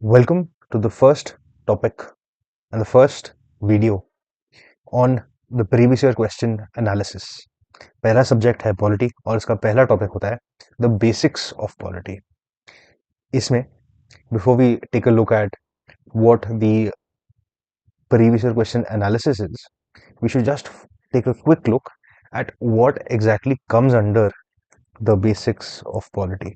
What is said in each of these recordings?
Welcome to the first topic and the first video on the previous year question analysis. पहला subject है polity और इसका पहला topic होता है द बेसिक्स ऑफ पॉलिटी. इसमें before we take a look at what the previous year question analysis is, we should just take a quick look at what exactly comes under the basics of polity.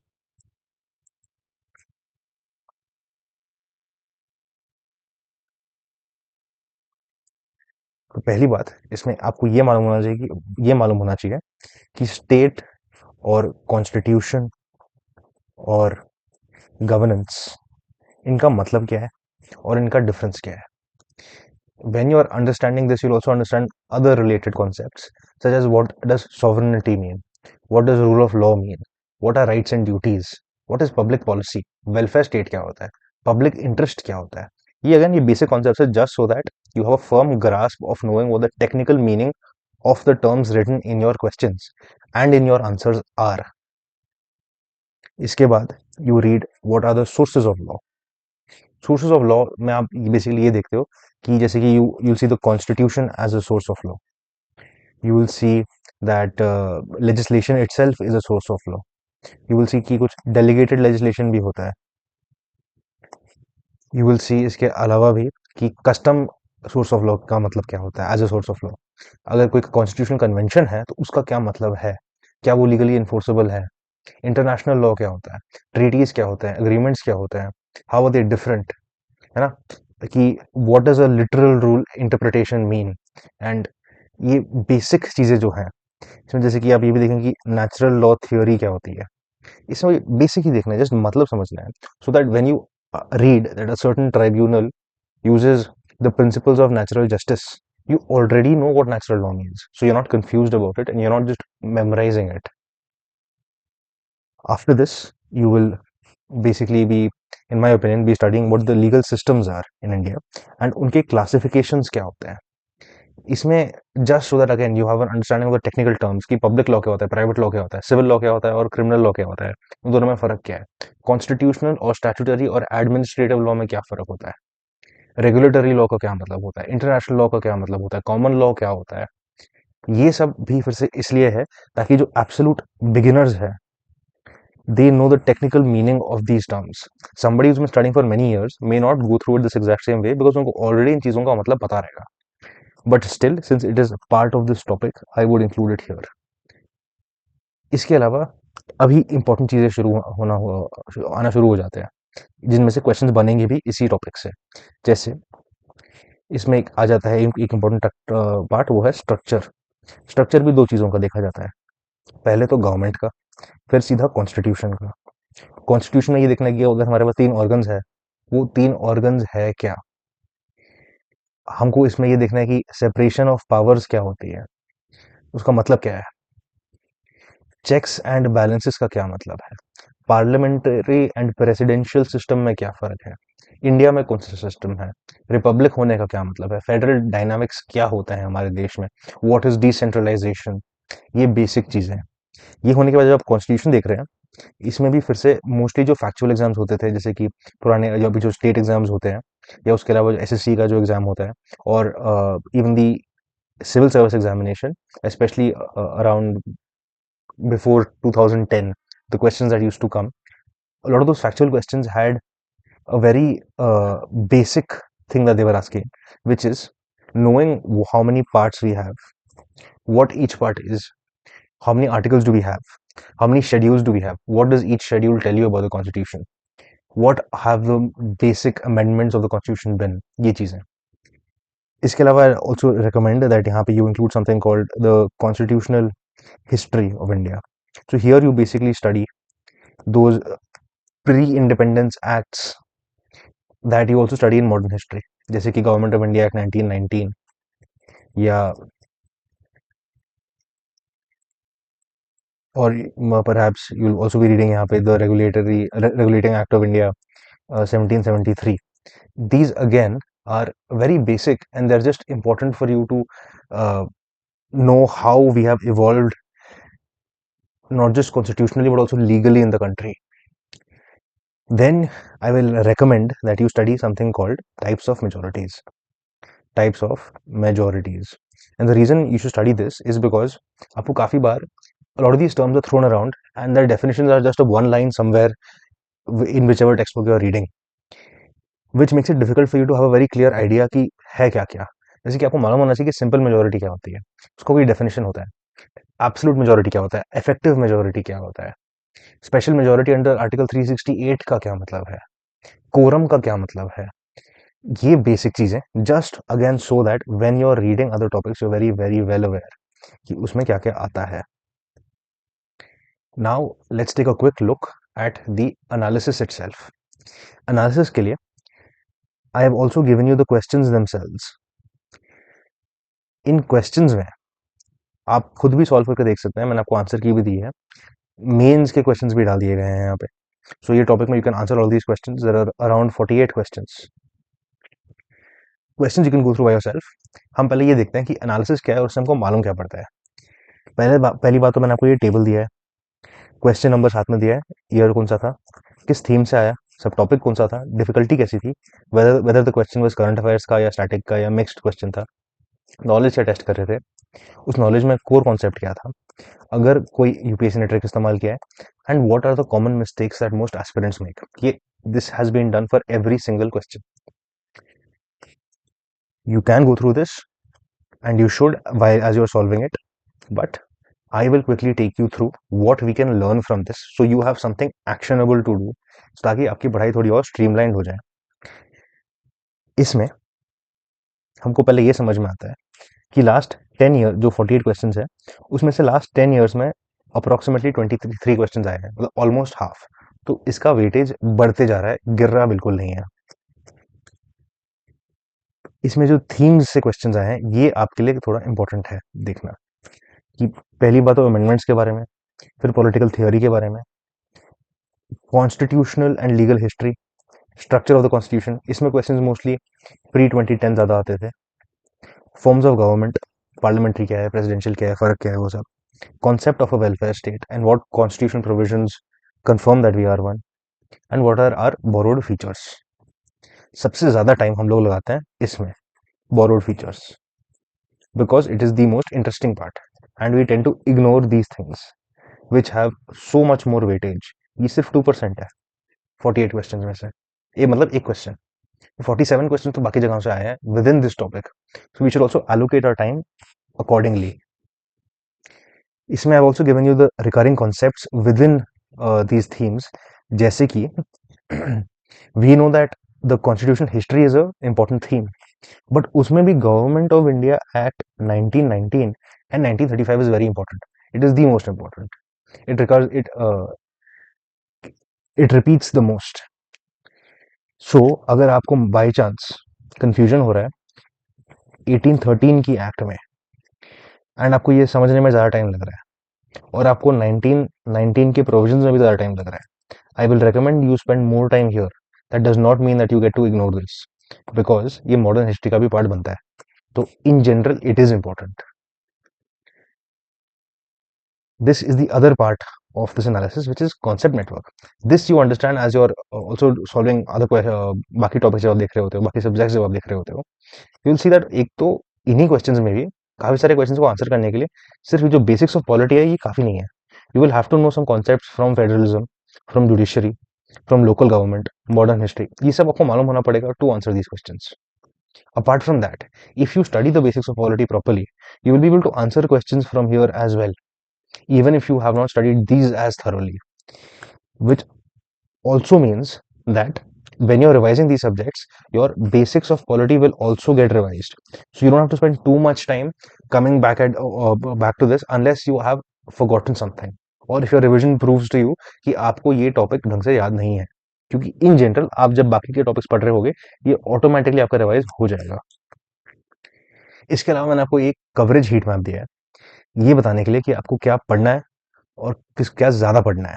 तो पहली बात इसमें आपको ये मालूम होना चाहिए कि स्टेट और कॉन्स्टिट्यूशन और गवर्नेंस इनका मतलब क्या है और इनका डिफरेंस क्या है. When you are understanding this, you'll also understand other related concepts, such as what does sovereignty mean, what does rule of law mean, what are rights and duties, what is public policy, welfare state क्या होता है, public interest क्या होता है. ये again ये basic concepts है just so that you have a firm grasp of knowing what the technical meaning of the terms written in your questions and in your answers are. इसके बाद you read what are the sources of law. Sources of law में आप basically ये देखते हो कि जैसे कि you see the constitution as a source of law. You will see that legislation itself is a source of law. You will see कि कुछ डेलीगेटेड लेजिस्लेशन भी होता है. यू विल सी इसके अलावा भी कि कस्टम सोर्स ऑफ लॉ का मतलब क्या होता है as a source of law. अगर कोई कॉन्स्टिट्यूशन कन्वेंशन है तो उसका क्या मतलब है, क्या वो लीगली इन्फोर्सेबल है. इंटरनेशनल लॉ क्या होता है, ट्रीटीज क्या होते हैं, एग्रीमेंट्स क्या होते हैं, हाउ आर दे डिफरेंट, है ना. कि what does a literal rule interpretation mean. And ये बेसिक चीजें जो हैं इसमें, जैसे कि आप ये भी देखें कि नेचुरल लॉ थ्योरी क्या होती है. इसमें बेसिक ही देखना है, जस्ट मतलब समझना है, सो that when you read that a certain tribunal uses the principles of natural justice, you already know what natural law means, so you're not confused about it and you're not just memorizing it. After this, you will basically be, in my opinion, be studying what the legal systems are in India and उनके classifications क्या होते हैं. इसमें just so that again you have an understanding of the technical terms कि public law क्या होता है, private law क्या होता है, सिविल लॉ क्या होता है और क्रिमिनल लॉ क्या होता है, उन दोनों में फर्क क्या है. कॉन्स्टिट्यूशनल और स्टैट्यूटरी और एडमिनिस्ट्रेटिव लॉ में क्या फर्क होता है, रेगुलेटरी लॉ का क्या मतलब होता है, इंटरनेशनल लॉ का क्या मतलब होता है, कॉमन लॉ क्या होता है. ये सब भी फिर से इसलिए है ताकि जो एब्सोल्यूट बिगिनर्स है they know the technical meaning of these terms. Somebody who's been studying for many years may not go through it this exact same way because उनको already इन चीजों का मतलब पता रहेगा. But still, since it is part of this topic, I would include it here. इसके अलावा अभी important चीजें आना शुरू हो जाते हैं जिनमें से क्वेश्चंस बनेंगे भी इसी टॉपिक से. जैसे इसमें एक आ जाता है एक इम्पोर्टेंट पार्ट, वो है स्ट्रक्चर. स्ट्रक्चर भी दो चीज़ों का देखा जाता है, पहले तो गवर्नमेंट का, फिर सीधा कॉन्स्टिट्यूशन का. कॉन्स्टिट्यूशन में ये देखना है कि अगर हमारे पास तीन ऑर्गन्स है, वो तीन ऑर्गन्स है क्या. हमको इसमें ये देखना है कि सेपरेशन ऑफ पावर्स क्या होती है, उसका मतलब क्या है. चेक्स एंड बैलेंसेस का क्या मतलब है. पार्लियामेंट्री एंड प्रेसिडेंशियल सिस्टम में क्या फर्क है, इंडिया में कौन सा सिस्टम है, रिपब्लिक होने का क्या मतलब है, फेडरल डायनामिक्स क्या होता है हमारे देश में, व्हाट इज डिसेंट्रलाइजेशन. ये बेसिक चीजें. ये होने के बाद जब आप कॉन्स्टिट्यूशन देख रहे हैं, इसमें भी फिर से मोस्टली जो फैक्चुअल एग्जाम्स होते थे, जैसे कि पुराने जो अभी जो स्टेट एग्जाम्स होते हैं, या उसके अलावा एसएससी का जो एग्जाम होता है, और even the civil service examination, specially around before 2010, the questions that used to come, a lot of those factual questions had a very basic thing that they were asking, which is knowing how many parts we have, what each part is, how many articles do we have, how many schedules do we have, what does each schedule tell you about the constitution, what have the basic amendments of the constitution been. ये चीजें. इसके अलावा I also recommend that यहाँ पे you include something called the constitutional history of India. So here you basically study those pre-independence acts that you also study in modern history, जैसे कि government of India act 1919, या और perhaps you'll also be reading यहाँ पे the regulating act of India 1773. These again are very basic and they're just important for you to uh, know how we have evolved, not just constitutionally but also legally in the country. Then I will recommend that you study something called types of majorities. Types of majorities. And the reason you should study this is because आपको काफ़ी बार a lot of these terms are thrown around and their definitions are just a one line somewhere in whichever textbook you are reading, which makes it difficult for you to have a very clear idea कि है क्या क्या. जैसे कि आपको मालूम होना चाहिए कि सिंपल मेजोरिटी क्या होती है, उसका कोई डेफिनेशन होता है. एब्सोल्यूट मेजोरिटी क्या होता है, इफेक्टिव मेजोरिटी क्या होता है, स्पेशल मेजोरिटी अंडर आर्टिकल 368 का क्या मतलब है, कोरम का क्या मतलब है. ये बेसिक चीजें just again so that when you are reading other topics you very very well aware कि उसमें क्या क्या आता है. Now let's take a quick look at the analysis itself. Analysis के लिए I have also given you the questions themselves. इन questions में आप खुद भी सॉल्व करके देख सकते हैं, मैंने आपको आंसर की भी दी है, मेंस के क्वेश्चंस भी डाल दिए गए हैं यहाँ पे. सो ये टॉपिक में you can answer all these questions. There are around 48 questions. Questions you can go through by yourself. हम पहले ये देखते हैं कि एनालिसिस क्या है और उससे हमको मालूम क्या पड़ता है. पहली बात तो मैंने आपको ये टेबल दिया है, क्वेश्चन नंबर साथ में दिया है, ईयर कौन सा था, किस थीम से आया, सब टॉपिक कौन सा था, डिफिकल्टी कैसी थी, whether whether the question was current affairs का या स्टैटिक का या मिक्स्ड क्वेश्चन था, नॉलेज क्या टेस्ट कर रहे थे, उस नॉलेज में कोर कॉन्सेप्ट क्या था, अगर कोई यूपीएससी ने ट्रिक इस्तेमाल किया है, and what are the common mistakes that most aspirants make. ये this has been done for every single question. You can go through this and you should while as you're solving it, but I will quickly take you through what we can learn from this so you have something actionable to do, ताकि आपकी पढ़ाई थोड़ी और streamlined हो जाए. इसमें हमको पहले ये समझ में आता है कि लास्ट 10 ईयर जो 48 क्वेश्चन है उसमें से लास्ट 10 ईयर्स में अप्रोक्सीमेटली 23 क्वेश्चन आए हैं, मतलब ऑलमोस्ट हाफ. तो इसका वेटेज बढ़ते जा रहा है, गिर रहा बिल्कुल नहीं है. इसमें जो थीम्स से क्वेश्चन आए हैं ये आपके लिए थोड़ा इंपॉर्टेंट है देखना कि पहली बात तो अमेंडमेंट्स के बारे में, फिर पॉलिटिकल थियोरी के बारे में, constitutional and legal history, structure of the constitution, इसमें क्वेश्चंस मोस्टली प्री 2010 ज़्यादा आते थे. फॉर्म्स ऑफ गवर्नमेंट, पार्लियामेंट्री क्या है, प्रेसिडेंशियल क्या है, फर्क क्या है, वो सब. Concept of a welfare state and what constitution provisions confirm that we are one, and what are are borrowed features. सबसे ज़्यादा टाइम हम लोग लगाते हैं इसमें, borrowed features, because it is the most interesting part and we tend to ignore these things which have so much more weightage. ये सिर्फ 2% है 48 क्वेश्चन में से. ये मतलब एक क्वेश्चन, 47 क्वेश्चन तो बाकी जगहों से आए हैं within this topic. So we should also allocate our time accordingly. इसमें I also given you the recurring concepts within these themes, जैसे कि we know that the constitution history is a important theme, but उसमें भी government of India act 1919 and 1935 is very important. It is the most important. It record it repeats the most. So अगर आपको by chance confusion हो रहा है 1813 की act में and आपको ये समझने में ज़्यादा टाइम लग रहा है और आपको 1919 के प्रोविजंस में भी ज़्यादा टाइम लग रहा है, I will recommend you spend more time here. That does not mean that you get to ignore this, because ये मॉडर्न हिस्ट्री का भी पार्ट बनता है. तो in general it is important. This is the other part of this analysis, which is concept network. This you understand as you're also solving other बाकी topics जब आप देख रहे होते हो, बाकी सब्जेक्ट्स जब आप देख रहे होते हो, यू विल सी दैट एक तो इन्हीं क्वेश्चंस में भी काफी सारे क्वेश्चंस को आंसर करने के लिए सिर्फ जो बेसिक्स ऑफ पॉलिटी है ये काफी नहीं है. You will have to know some concepts from federalism, from judiciary, from local government, modern history. ये सब आपको मालूम होना पड़ेगा to answer these questions. Apart from that, if you study the basics of polity properly, you will be able to answer questions from here as well, even if you have not studied these as thoroughly, which also means that when you're revising these subjects, your basics of polity will also get revised. So you don't have to spend too much time coming back to this unless you have forgotten something, or if your revision proves to you कि आपको ये topic ढंग से याद नहीं है, क्योंकि in general आप जब बाकी के टॉपिक्स पढ़ रहे होगे ये ऑटोमेटिकली आपका रिवाइज हो जाएगा. इसके अलावा मैंने आपको एक कवरेज हीट मैप दिया है ये बताने के लिए कि आपको क्या पढ़ना है और किस क्या ज़्यादा पढ़ना है.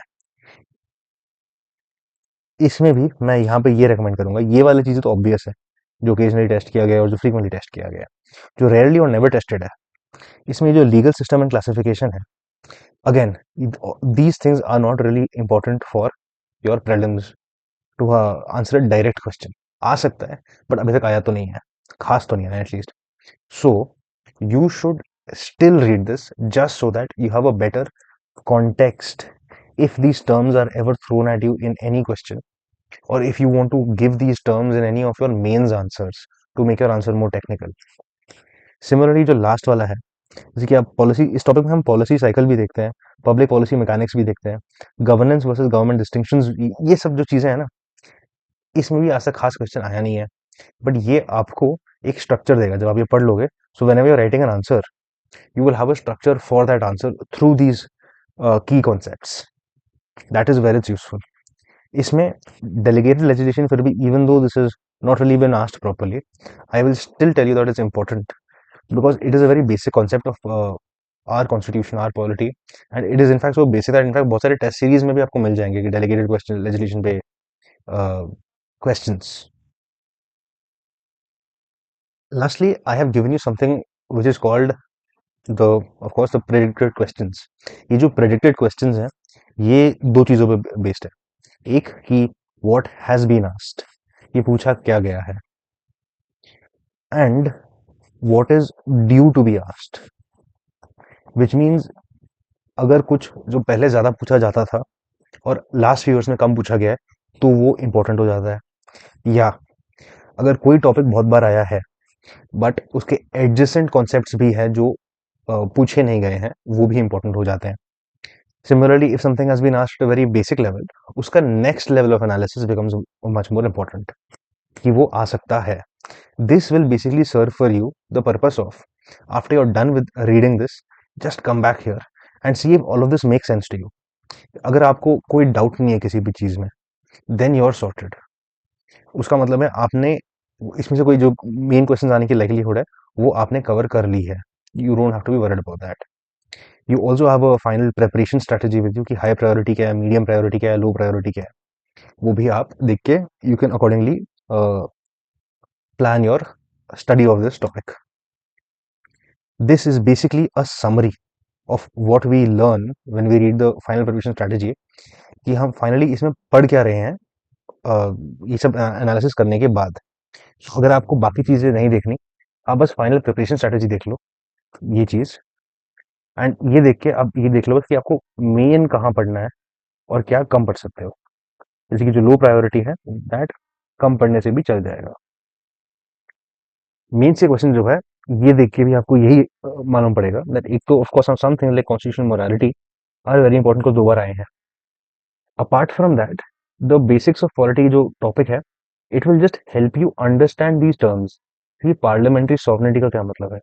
इसमें भी मैं यहाँ पे ये रेकमेंड करूंगा, ये वाली चीज़ें तो ऑब्वियस है जो ओकेजनली टेस्ट किया गया और जो फ्रीक्वेंटली टेस्ट किया गया, जो रेयरली और नेवर टेस्टेड है. इसमें जो लीगल सिस्टम एंड क्लासिफिकेशन है, again these things are not really important for your prelims. To answer a direct question. आ सकता है बट अभी तक आया तो नहीं है, खास तो नहीं है at least. So you should still read this just so that you have a better context if these terms are ever thrown at you in any question, or if you want to give these terms in any of your mains answers to make your answer more technical. Similarly जो last वाला है, जैसे कि आप policy, इस topic में हम policy cycle भी देखते हैं, पब्लिक पॉलिसी मैकेनिक्स भी देखते हैं, गवर्नेंस वर्सेस गवर्नमेंट डिस्टिंक्शंस, ये सब जो चीजें हैं ना, इसमें भी आज तक खास क्वेश्चन आया नहीं है, बट ये आपको एक स्ट्रक्चर देगा जब आप ये पढ़ लोगे। So whenever you are writing an answer, you will have a structure for that answer through these key concepts. That is where it's useful. इसमें delegated legislation फिर भी, even though this is not really been asked properly, I will still tell you that it's important because it is a very basic concept of our constitution, our polity, and it is in fact so basic that in fact बहुत सारे test series में भी आपको मिल जाएंगे कि delegated question legislation पे questions. Lastly, I have given you something which is called the of course the predicted questions. ये जो प्रेडिक्टेड क्वेश्चंस हैं, ये दो चीज़ों पे बेस्ड है। एक कि व्हाट हैज बीन आस्क्ड, ये पूछा क्या गया है, and what is due to be asked, which means अगर कुछ जो पहले ज़्यादा पूछा जाता था और लास्ट फ्यू ईयर्स में कम पूछा गया है तो वो इंपॉर्टेंट हो जाता है। या अगर कोई टॉपिक बहुत बार आया है बट उसके एडजेसेंट कॉन्सेप्ट्स भी है जो पूछे नहीं गए हैं, वो भी इंपॉर्टेंट हो जाते हैं। Similarly, if something has been asked at a very basic level, उसका next level of analysis becomes much more important कि वो आ सकता है। This will basically serve for you the purpose of, after you're done with reading this, just come back here and see if all of this makes sense to you. अगर आपको कोई doubt नहीं है किसी भी चीज में, then you're sorted. उसका मतलब है आपने इसमें से कोई जो मेन क्वेश्चन आने की लाइकलीहुड है वो आपने कवर कर ली है। You don't have to be worried about that. You also have a final preparation strategy with you कि हाई प्रायोरिटी क्या है, मीडियम प्रायोरिटी क्या है, लो प्रायोरिटी क्या है, वो भी आप देख के you can accordingly plan your study of this topic. This is basically a summary of what we learn when we read the final preparation strategy, कि हम फाइनली इसमें पढ़ क्या रहे हैं ये सब एनालिसिस करने के बाद। अगर आपको बाकी चीज़ें नहीं देखनी, आप बस फाइनल प्रिपरेशन स्ट्रैटेजी देख लो, ये चीज़, एंड ये देख के आप ये देख लो बस कि आपको मेन कहाँ पढ़ना है और क्या कम पढ़ सकते हो। जैसे कि जो लो प्रायोरिटी है दैट कम पढ़ने से भी चल जाएगा। मेन से क्वेश्चन जो है ये देख के भी आपको यही मालूम पड़ेगा दैट एक तो of course something like constitution morality are very important को 2 बार आए हैं। Apart from that the basics of polity जो टॉपिक है, it will just help you understand these terms कि पार्लियामेंट्री सॉवरेनिटी का क्या मतलब है।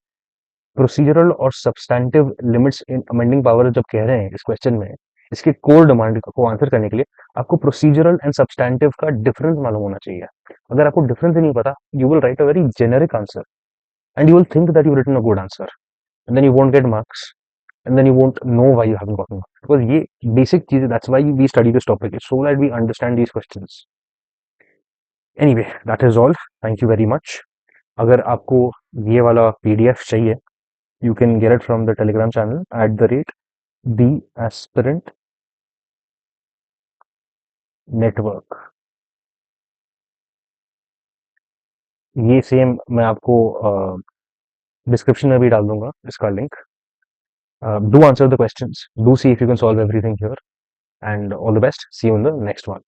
प्रोसीजरल और substantive limits in amending power जब कह रहे हैं इस क्वेश्चन में, इसके कोर डिमांड को आंसर करने के लिए आपको प्रोसीजरल एंड सब्सटैंटिव का डिफरेंस मालूम होना चाहिए। अगर आपको डिफरेंस ही नहीं पता, you will write a very generic answer and you will think that you've written a good answer, and then you won't get marks, and then you won't know why you haven't gotten marks, because ये basic चीज़ है, that's why we study this topic, is so that we understand these questions. Anyway, that is all. Thank you very much. अगर आपको ये वाला PDF चाहिए, you can get it from the Telegram channel @the aspirant network. ये same मैं आपको description में भी डाल दूंगा इसका link. Do answer the questions, do see if you can solve everything here, and all the best. See you in the next one.